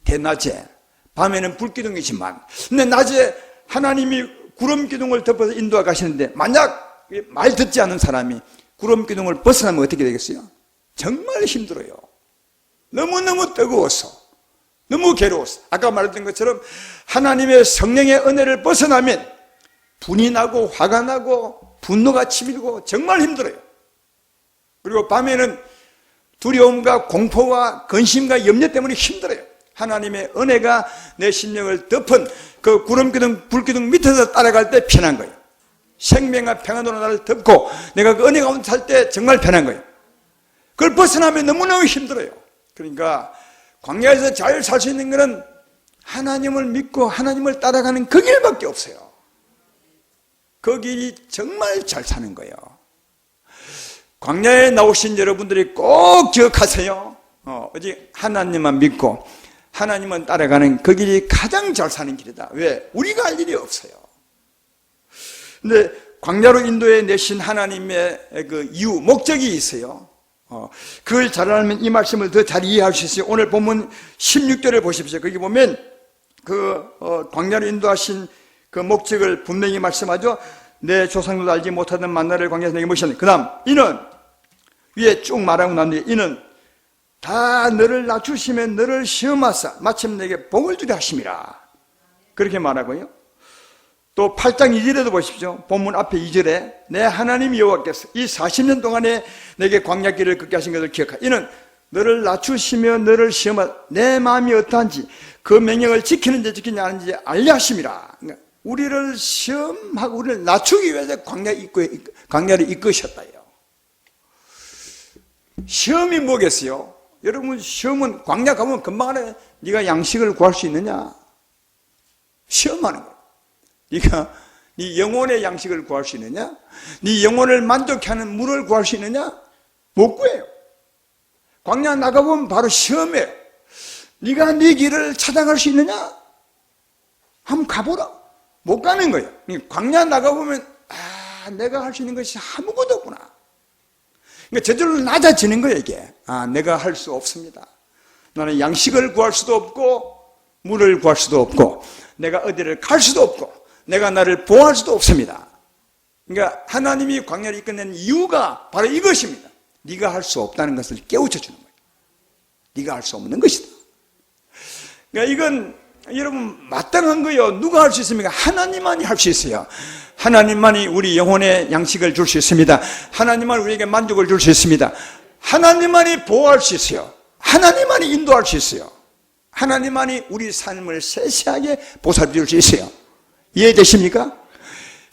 대낮에, 밤에는 불 기둥이지만, 근데 낮에 하나님이 구름 기둥을 덮어서 인도하 가시는데, 만약 말 듣지 않은 사람이 구름 기둥을 벗어나면 어떻게 되겠어요? 정말 힘들어요. 너무너무 뜨거워서, 너무 괴로워서. 아까 말했던 것처럼 하나님의 성령의 은혜를 벗어나면 분이 나고 화가 나고 분노가 치밀고 정말 힘들어요. 그리고 밤에는 두려움과 공포와 근심과 염려 때문에 힘들어요. 하나님의 은혜가 내 심령을 덮은 그 구름기둥, 불기둥 밑에서 따라갈 때 편한 거예요. 생명과 평안으로 나를 덮고 내가 그 은혜 가운데 살 때 정말 편한 거예요. 그걸 벗어나면 너무너무 힘들어요. 그러니까 광야에서 잘 살 수 있는 것은 하나님을 믿고 하나님을 따라가는 그 길밖에 없어요. 그 길이 정말 잘 사는 거예요. 광야에 나오신 여러분들이 꼭 기억하세요. 오직 하나님만 믿고 하나님은 따라가는 그 길이 가장 잘 사는 길이다. 왜? 우리가 할 일이 없어요. 근데 광야로 인도해 내신 하나님의 그 이유, 목적이 있어요. 그걸 잘 알면 이 말씀을 더 잘 이해할 수 있어요. 오늘 본문 16절을 보십시오. 거기 보면 광야로 인도하신 그 목적을 분명히 말씀하죠. 내 조상들도 알지 못하던 만나를 광야에서 내게 먹이셨네. 그 다음 이는 위에 쭉 말하고 난 뒤에 이는 다 너를 낮추시며 너를 시험하사 마침 내게 복을 주게 하심이라 그렇게 말하고요. 또 8장 2절에도 보십시오. 본문 앞에 2절에 내 하나님 여호와께서 이 40년 동안에 내게 광야길을 걷게 하신 것을 기억하라. 이는 너를 낮추시며 너를 시험하사 내 마음이 어떠한지 그 명령을 지키는지 지키지 않는지 알려 하심이라. 그러니까 우리를 시험하고 우리를 낮추기 위해서 광야를 이끄셨다요. 시험이 뭐겠어요? 여러분 시험은 광야 가면 금방 안에 네가 양식을 구할 수 있느냐? 시험하는 거예요. 네가 네 영혼의 양식을 구할 수 있느냐? 네 영혼을 만족케 하는 물을 구할 수 있느냐? 못 구해요. 광야 나가보면 바로 시험이에요. 네가 네 길을 찾아갈 수 있느냐? 한번 가보라. 못 가는 거예요. 광야 나가보면 내가 할 수 있는 것이 아무것도 없구나. 그러니까 저절로 낮아지는 거예요. 이게 내가 할 수 없습니다. 나는 양식을 구할 수도 없고 물을 구할 수도 없고 내가 어디를 갈 수도 없고 내가 나를 보호할 수도 없습니다. 그러니까 하나님이 광야를 이끌어낸 이유가 바로 이것입니다. 네가 할 수 없다는 것을 깨우쳐주는 거예요. 네가 할 수 없는 것이다. 그러니까 이건 여러분 마땅한 거예요. 누가 할 수 있습니까? 하나님만이 할 수 있어요. 하나님만이 우리 영혼의 양식을 줄 수 있습니다. 하나님만이 우리에게 만족을 줄 수 있습니다. 하나님만이 보호할 수 있어요. 하나님만이 인도할 수 있어요. 하나님만이 우리 삶을 세세하게 보살펴 줄 수 있어요. 이해되십니까?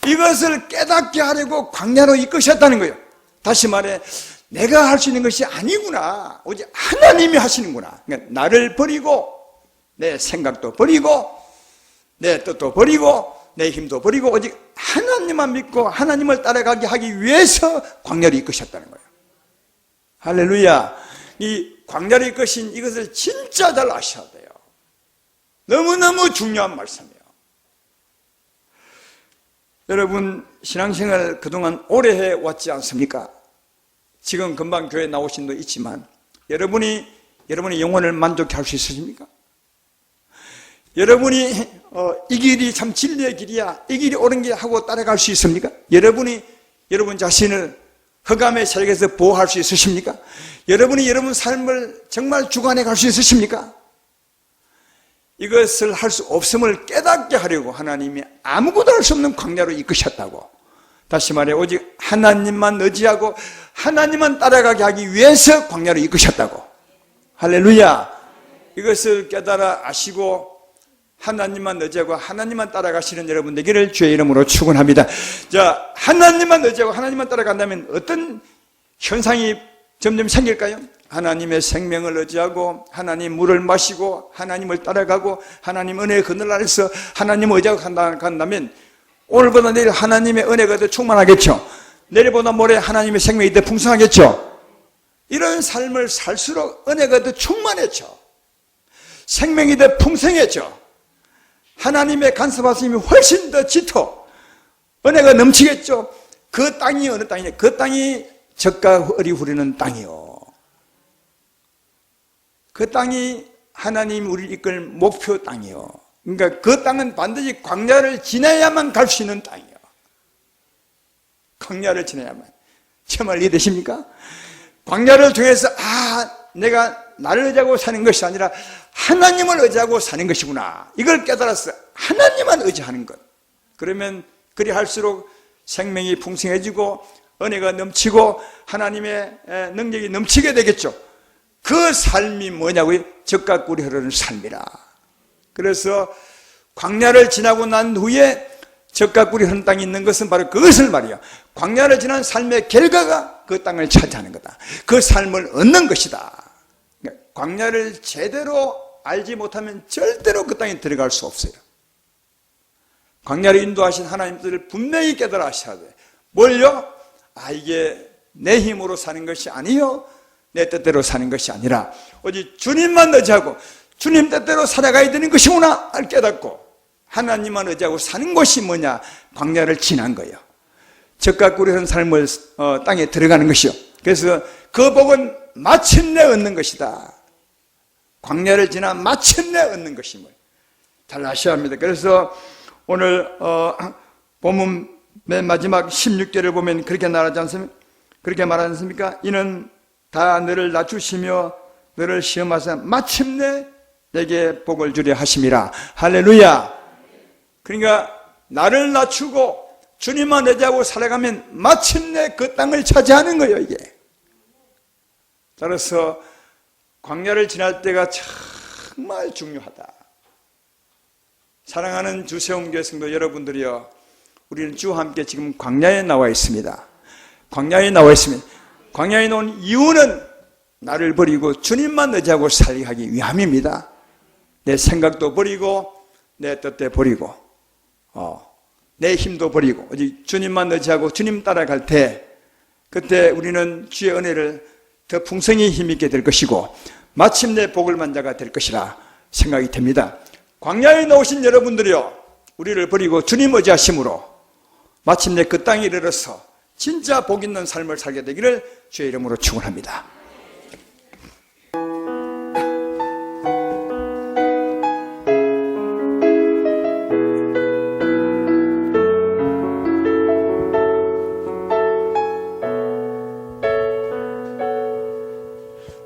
이것을 깨닫게 하려고 광야로 이끄셨다는 거예요. 다시 말해 내가 할 수 있는 것이 아니구나. 오직 하나님이 하시는구나. 그러니까 나를 버리고 내 생각도 버리고 내 뜻도 버리고 내 힘도 버리고 오직 하나님만 믿고 하나님을 따라가게 하기 위해서 광야를 이끄셨다는 거예요. 할렐루야. 이 광야를 이끄신 이것을 진짜 잘 아셔야 돼요. 너무너무 중요한 말씀이에요. 여러분 신앙생활 그동안 오래 해왔지 않습니까? 지금 금방 교회 나오신 분도 있지만 여러분이 여러분의 영혼을 만족해 할 수 있으십니까? 여러분이 이 길이 참 진리의 길이야, 이 길이 옳은 길 하고 따라갈 수 있습니까? 여러분이 여러분 자신을 흑암의 세력에서 보호할 수 있으십니까? 여러분이 여러분 삶을 정말 주관해 갈 수 있으십니까? 이것을 할 수 없음을 깨닫게 하려고 하나님이 아무것도 할 수 없는 광야로 이끄셨다고. 다시 말해 오직 하나님만 의지하고 하나님만 따라가게 하기 위해서 광야로 이끄셨다고. 할렐루야. 이것을 깨달아 아시고 하나님만 의지하고 하나님만 따라가시는 여러분 되기를 주의 이름으로 축원합니다. 자, 하나님만 의지하고 하나님만 따라간다면 어떤 현상이 점점 생길까요? 하나님의 생명을 의지하고 하나님 물을 마시고 하나님을 따라가고 하나님 은혜의 그늘 아래서 하나님 의지하고 간다면 오늘보다 내일 하나님의 은혜가 더 충만하겠죠. 내일보다 모레 하나님의 생명이 더 풍성하겠죠. 이런 삶을 살수록 은혜가 더 충만했죠. 생명이 더 풍성했죠. 하나님의 간섭하심이 훨씬 더 짙어 은혜가 넘치겠죠. 그 땅이 어느 땅이냐? 그 땅이 젖과 을이 흐르는 땅이요. 그 땅이 하나님 우리를 이끌 목표 땅이요. 그러니까 그 땅은 반드시 광야를 지나야만 갈 수 있는 땅이요. 광야를 지나야만. 제 말 이해되십니까? 광야를 통해서 내가 나를 의지하고 사는 것이 아니라 하나님을 의지하고 사는 것이구나. 이걸 깨달았어. 하나님만 의지하는 것. 그러면 그리 할수록 생명이 풍성해지고 은혜가 넘치고 하나님의 능력이 넘치게 되겠죠. 그 삶이 뭐냐고요? 젖과 꿀이 흐르는 삶이라. 그래서 광야를 지나고 난 후에 젖과 꿀이 흐르는 땅이 있는 것은 바로 그것을 말이야. 광야를 지난 삶의 결과가 그 땅을 차지하는 거다. 그 삶을 얻는 것이다. 광야를 제대로 알지 못하면 절대로 그 땅에 들어갈 수 없어요. 광야를 인도하신 하나님들을 분명히 깨달아 하셔야 돼. 뭘요? 이게 내 힘으로 사는 것이 아니요, 내 뜻대로 사는 것이 아니라 오직 주님만 의지하고 주님 뜻대로 살아가야 되는 것이구나 알 깨닫고 하나님만 의지하고 사는 것이 뭐냐? 광야를 지난 거예요. 젖과 꿀이 흐르는 삶을 땅에 들어가는 것이요. 그래서 그 복은 마침내 얻는 것이다. 광야를 지나 마침내 얻는 것임을 잘 아셔야 합니다. 그래서 오늘 본문 맨 마지막 16절을 보면 그렇게 말하지 않습니까? 그렇게 말하지 않습니까? 이는 다 너를 낮추시며 너를 시험하사 마침내 내게 복을 주려 하심이라. 할렐루야. 그러니까 나를 낮추고 주님만 의지하고 살아가면 마침내 그 땅을 차지하는 거예요, 이게. 따라서 광야를 지날 때가 정말 중요하다. 사랑하는 주세움교회 성도 여러분들이여, 우리는 주와 함께 지금 광야에 나와 있습니다. 광야에 나와 있습니다. 광야에 나온 이유는 나를 버리고 주님만 의지하고 살아가기 위함입니다. 내 생각도 버리고 내 뜻도 버리고 내 힘도 버리고 오직 주님만 의지하고 주님 따라갈 때, 그때 우리는 주의 은혜를 더 풍성히 힘있게 될 것이고 마침내 복을 만자가 될 것이라 생각이 됩니다. 광야에 나오신 여러분들이요, 우리를 버리고 주님 의지하심으로 마침내 그 땅에 이르러서 진짜 복 있는 삶을 살게 되기를 주의 이름으로 축원합니다.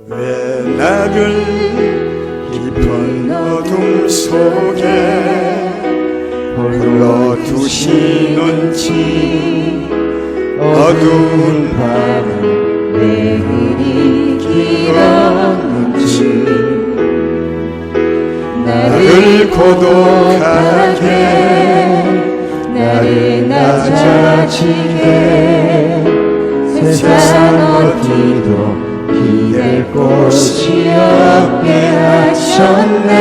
왜 나를 깊은 어둠 속에 불러두시는지, 어두운 밤은 왜 그리 길었는지, 나를 고독하게 나를 낮아지게 세상 어디도 기댈 곳이 없게 하셨네.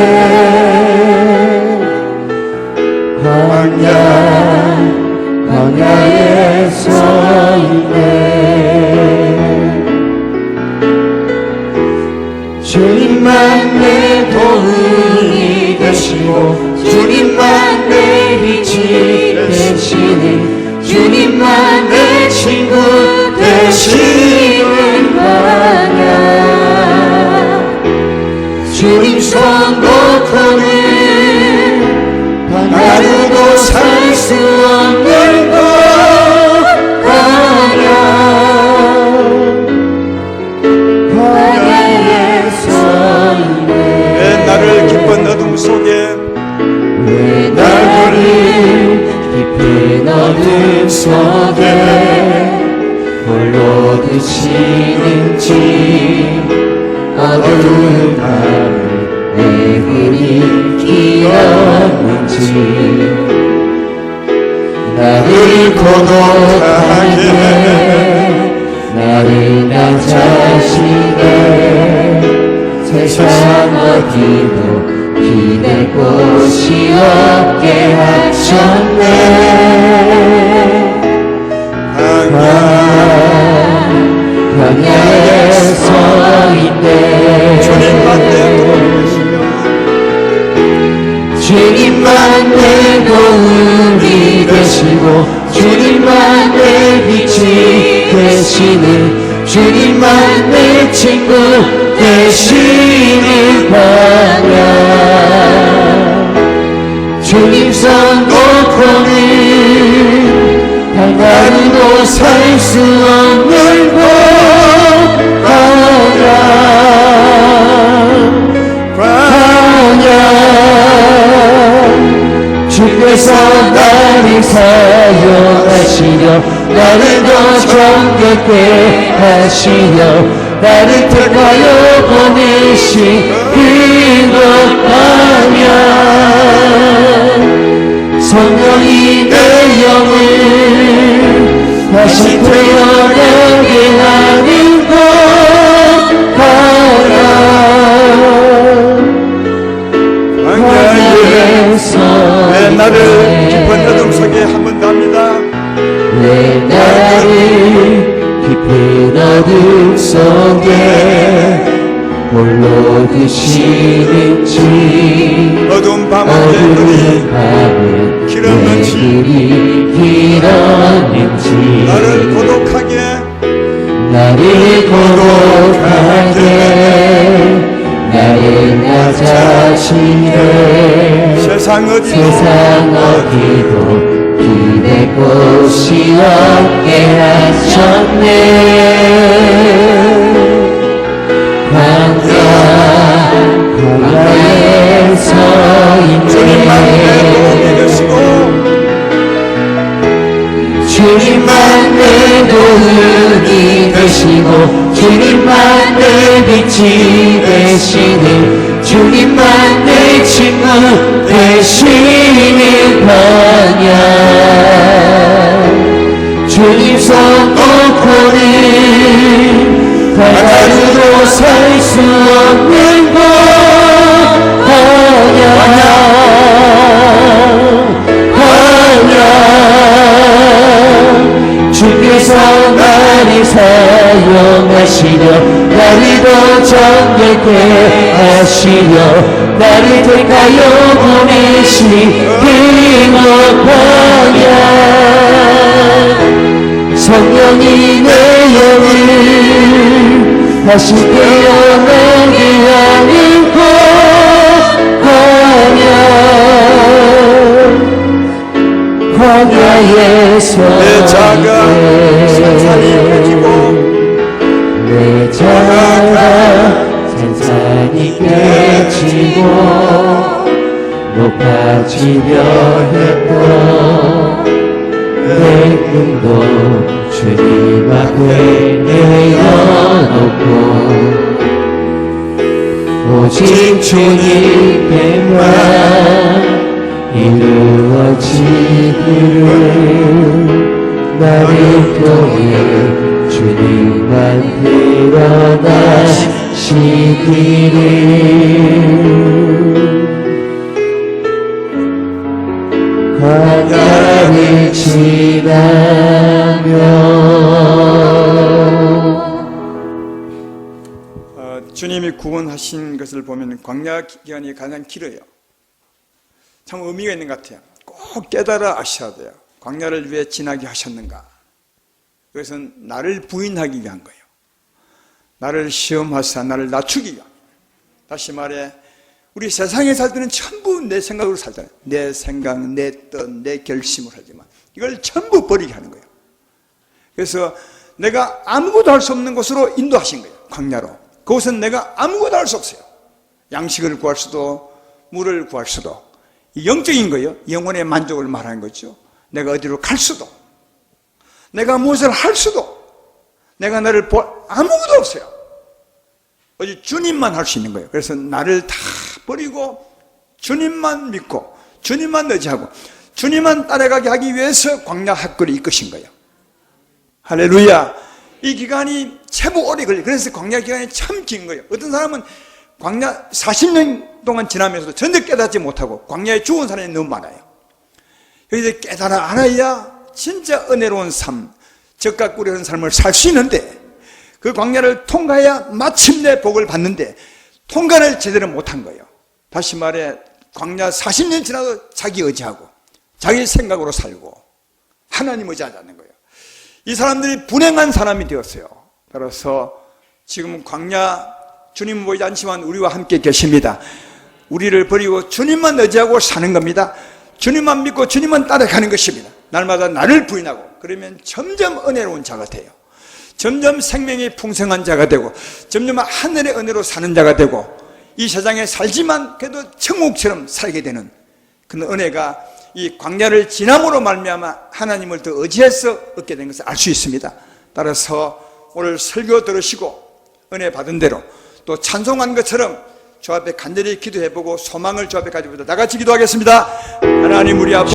광야에 서 있네. 주님만 내 도움이 되시고 주님만 내 빛이 되시네. 주님만 내 친구 되시는 광야. 주님 손 놓고는 하루도 살 수 없는 광야에 서 있네. 왜 나를 깊은 어둠 속에, 왜 나를 깊은 어둠 속에 홀로 두시는지, 어두운 밤을 왜 그리 길었는지, 나를 고독하게 나를 낮아지게 세상 어디도 기댈 곳이 없게 하셨네. 광야에 서 있네. 주님만 내 도움이시며 주님만 내 도움이 되시고 주님만 내 빛이 되시는, 주님만 내 친구 되시는 광야. 주님 손 놓고는 하루도 살 수 없는 광야. 주께서 나를 사용하시려 나를 더 정겹게 하시려 나를 택하여 보내신 그곳 광야. 성령이 내 영을 다시 태어나게 하는 곳 광야. 광야에서 왜 나를 깊은 어둠 속에 한 번 더 합니다. 왜 나를 깊은 어둠 속에 홀로 두시는지, 어두운 밤은 왜 어두운 그리 밤은 길었는지, 나를 고독하게 나를 낮아지게 세상 어디도 기댈 곳 곳이 없게 하셨네. 광야에 서 주님만 내 도움이 있네. 되시고 주님만 내 도움이 되시고 주님만 내 빛이 되시니 주님만 내 친구 되시는 광야. 주님 손 놓고는 하루도 살 수 없는 것 광야. 주께서 나를 사용하시려 나를 더 정결케 하시려 나를 택하여 보내신 행복하냐. 성령이 내 영을 다시 깨어나게 하는 것 광야에서 내 자가 산산이 깨지고 내 자가 산산이 깨지고 높아지려 했고 내 꿈도 주님 앞에 내려놓고 오직 주님께만 이루어지기를 나를 통해 주님만 드러나시기를. 광야를 지나며 주님이 구원하신 것을 보면 광야 기간이 가장 길어요. 참 의미가 있는 것 같아요. 꼭 깨달아 아셔야 돼요. 광야를 왜 지나게 하셨는가? 그것은 나를 부인하기 위한 거예요. 나를 시험하사 나를 낮추기 위한. 다시 말해 우리 세상에 살 때는 전부 내 생각으로 살잖아요. 내 생각, 내 뜻, 내 결심을 하지만 이걸 전부 버리게 하는 거예요. 그래서 내가 아무것도 할 수 없는 곳으로 인도하신 거예요. 광야로. 그곳은 내가 아무것도 할 수 없어요. 양식을 구할 수도 물을 구할 수도. 영적인 거예요. 영혼의 만족을 말하는 거죠. 내가 어디로 갈 수도, 내가 무엇을 할 수도, 내가 나를 아무것도 없어요. 오직 주님만 할 수 있는 거예요. 그래서 나를 다 버리고 주님만 믿고 주님만 의지하고 주님만 따라가게 하기 위해서 광야 학교를 이끄신 거예요. 할렐루야. 이 기간이 제법 오래 걸려요. 그래서 광야 기간이 참 긴 거예요. 어떤 사람은 광야 40년 동안 지나면서도 전혀 깨닫지 못하고 광야에 죽은 사람이 너무 많아요. 그래서 깨달아 알아야 진짜 은혜로운 삶, 적각 꾸려는 삶을 살 수 있는데 그 광야를 통과해야 마침내 복을 받는데 통과를 제대로 못한 거예요. 다시 말해 광야 40년 지나도 자기 의지하고 자기 생각으로 살고 하나님 의지하지 않는 거예요. 이 사람들이 불행한 사람이 되었어요. 따라서 지금 광야 주님 보이지 않지만 우리와 함께 계십니다. 우리를 버리고 주님만 의지하고 사는 겁니다. 주님만 믿고 주님만 따라가는 것입니다. 날마다 나를 부인하고 그러면 점점 은혜로운 자가 돼요. 점점 생명이 풍성한 자가 되고 점점 하늘의 은혜로 사는 자가 되고 이 세상에 살지만 그래도 천국처럼 살게 되는 그런 은혜가 이 광야를 지남으로 말미암아 하나님을 더 의지해서 얻게 된 것을 알 수 있습니다. 따라서 오늘 설교 들으시고 은혜 받은 대로 또 찬송한 것처럼 주 앞에 간절히 기도해보고 소망을 주 앞에 가지고 나같이 기도하겠습니다. 하나님 우리 아버지